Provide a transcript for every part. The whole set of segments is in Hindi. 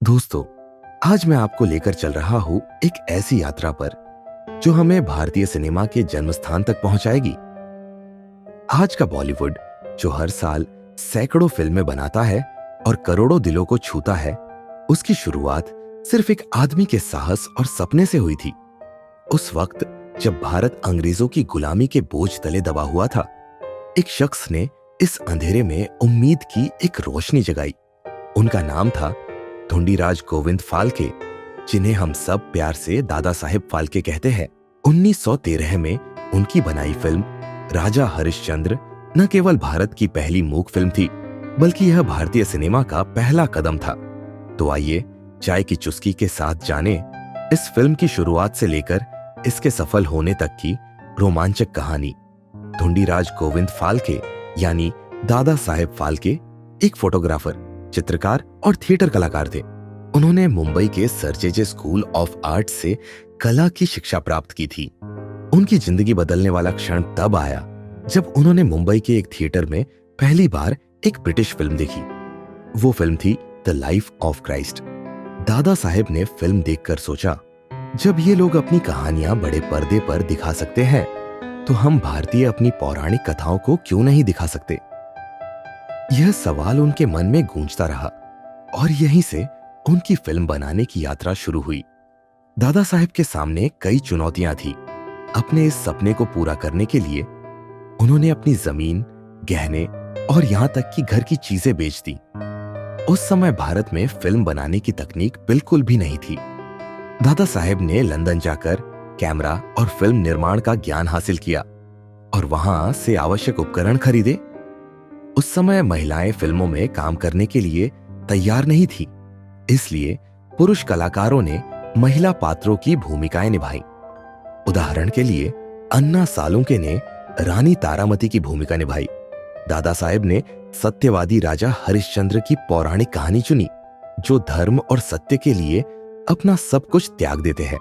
दोस्तों, आज मैं आपको लेकर चल रहा हूं एक ऐसी यात्रा पर जो हमें भारतीय सिनेमा के जन्म स्थान तक पहुंचाएगी। आज का बॉलीवुड जो हर साल सैकड़ों फिल्में बनाता है और करोड़ों दिलों को छूता है, उसकी शुरुआत सिर्फ एक आदमी के साहस और सपने से हुई थी। उस वक्त जब भारत अंग्रेजों की गुलामी के बोझ तले दबा हुआ था, एक शख्स ने इस अंधेरे में उम्मीद की एक रोशनी जगाई। उनका नाम था ढूंढीराज गोविंद फाल्के, जिन्हें हम सब प्यार से दादा साहेब फाल्के कहते हैं। 1913 में उनकी बनाई फिल्म राजा हरिश्चंद्र न केवल भारत की पहली मूक फिल्म थी, बल्कि यह भारतीय सिनेमा का पहला कदम था। तो आइए चाय की चुस्की के साथ जाने इस फिल्म की शुरुआत से लेकर इसके सफल होने तक की रोमांचक कहानी। ढूंढीराज गोविंद फाल्के यानी दादा साहेब फाल्के एक फोटोग्राफर, चित्रकार और थिएटर कलाकार थे। उन्होंने मुंबई के sir J school of art से कला की शिक्षा प्राप्त की थी। उनकी जिंदगी बदलने वाला क्षण तब आया जब उन्होंने मुंबई के एक थिएटर में पहली बार एक ब्रिटिश फिल्म देखी। वो फिल्म थी the life of Christ. Dada Saheb ने फिल्म देखकर सोचा, जब ये लोग अपनी कहानियां बड़े पर्दे पर दिखा सकते हैं, तो हम भारतीय अपनी पौराणिक कथाओं को क्यों नहीं दिखा सकते। यह सवाल उनके मन में गूंजता रहा और यहीं से उनकी फिल्म बनाने की यात्रा शुरू हुई। दादा साहेब के सामने कई चुनौतियां थी। अपने इस सपने को पूरा करने के लिए उन्होंने अपनी जमीन, गहने और यहां तक कि घर की चीजें बेच दी। उस समय भारत में फिल्म बनाने की तकनीक बिल्कुल भी नहीं थी। दादा साहेब ने लंदन जाकर कैमरा और फिल्म निर्माण का ज्ञान हासिल किया और वहां से आवश्यक उपकरण खरीदे। उस समय महिलाएं फिल्मों में काम करने के लिए तैयार नहीं थी, इसलिए पुरुष कलाकारों ने महिला पात्रों की भूमिकाएं निभाई। उदाहरण के लिए अन्ना सालुंके ने रानी तारामती की भूमिका निभाई। दादा साहेब ने सत्यवादी राजा हरिश्चंद्र की पौराणिक कहानी चुनी, जो धर्म और सत्य के लिए अपना सब कुछ त्याग देते हैं।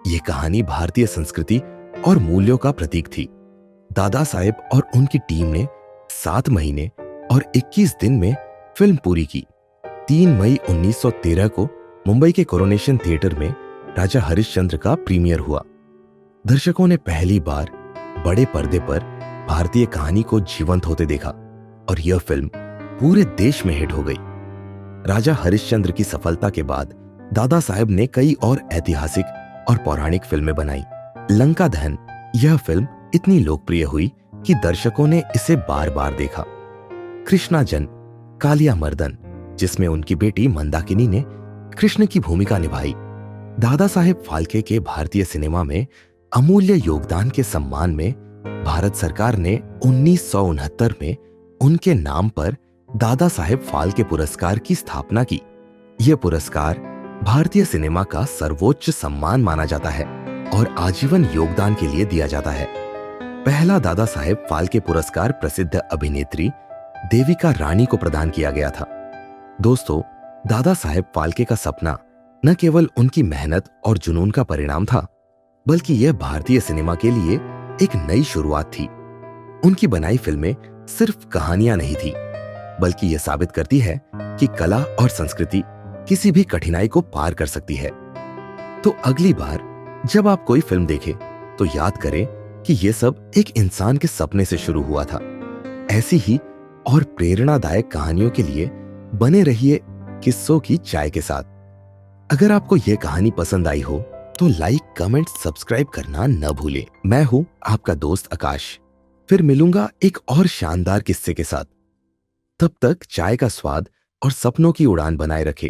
यह कहानी भारतीय संस्कृति और मूल्यों का प्रतीक थी। दादा साहेब और उनकी टीम ने 7 महीने और 21 दिन में फिल्म पूरी की। 3 मई 1913 को मुंबई के कोरोनेशन थिएटर में राजा हरिश्चंद्र का प्रीमियर हुआ। दर्शकों ने पहली बार बड़े पर्दे पर भारतीय कहानी को जीवंत होते देखा और यह फिल्म पूरे देश में हिट हो गई। राजा हरिश्चंद्र की सफलता के बाद दादा साहेब ने कई और ऐतिहासिक और पौराणिक फिल्में बनाई। लंका दहन यह फिल्म इतनी लोकप्रिय हुई कि दर्शकों ने इसे बार बार देखा। कृष्णा जन, कालिया मर्दन, जिसमें उनकी बेटी मंदाकिनी ने कृष्ण की भूमिका निभाई। दादा साहेब फाल्के के भारतीय सिनेमा में अमूल्य योगदान के सम्मान में भारत सरकार ने 1969 में उनके नाम पर दादा साहेब फाल्के पुरस्कार की स्थापना की। यह पुरस्कार भारतीय सिनेमा का सर्वोच्च सम्मान माना जाता है और आजीवन योगदान के लिए दिया जाता है। पहला दादा साहेब फाल्के पुरस्कार प्रसिद्ध अभिनेत्री देविका रानी को प्रदान किया गया था। दोस्तों, दादा साहेब फाल्के का सपना न केवल उनकी मेहनत और जुनून का परिणाम था, बल्कि यह भारतीय सिनेमा के लिए एक नई शुरुआत थी। उनकी बनाई फिल्में सिर्फ कहानियां नहीं थी, बल्कि यह साबित करती है कि कला और संस्कृति किसी भी कठिनाई को पार कर सकती है। तो अगली बार जब आप कोई फिल्म देखें, तो याद करें कि यह सब एक इंसान के सपने से शुरू हुआ था। ऐसी ही और प्रेरणादायक कहानियों के लिए बने रहिए किस्सों की चाय के साथ। अगर आपको यह कहानी पसंद आई हो तो लाइक, कमेंट, सब्सक्राइब करना न भूलें। मैं हूं आपका दोस्त आकाश। फिर मिलूंगा एक और शानदार किस्से के साथ। तब तक चाय का स्वाद और सपनों की उड़ान बनाए रखें।